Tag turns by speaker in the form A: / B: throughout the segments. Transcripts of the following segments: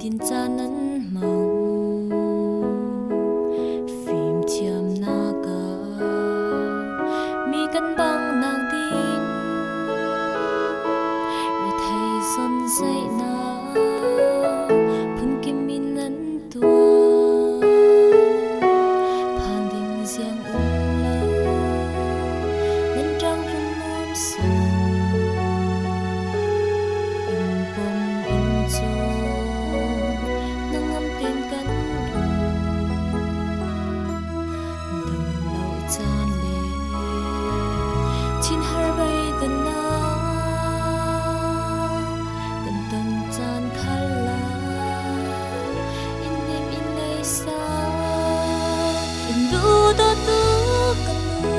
A: tin cha nan mong phim thiam na ka mi kan bang nang ding re thei son sai na phun kim min nan tua phan ding giang la nan trang run nom sa chín har bay gần na gần tầng chan khala in đêm in ngày xa in du do tu kanu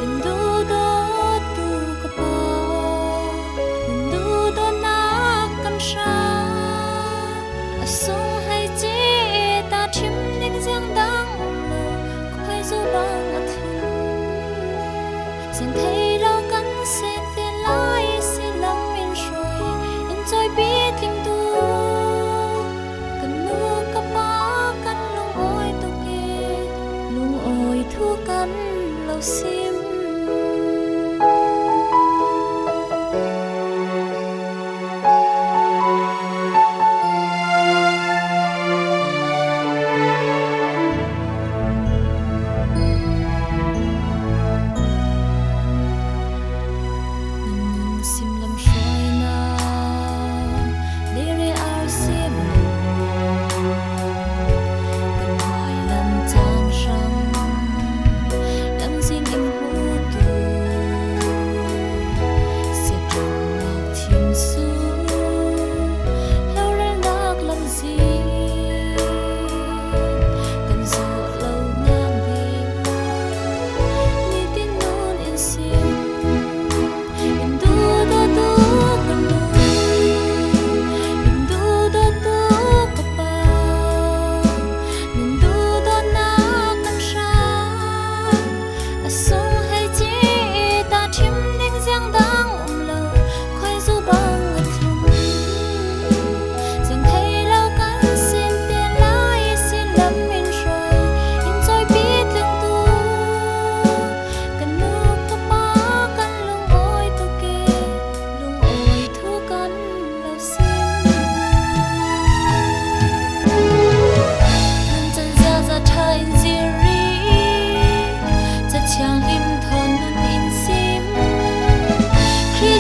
A: in du do tu kapa in du do na kan sha asong hai che ta chim ning giang dang lo khai zo bang xin thấy đâu cắn xin tiền lại xin lắm miền rồi in trôi biết tim tu cần nước cấp bá cắn lung ôi tu kê lung ôi thu cắn lâu sim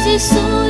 A: Jesus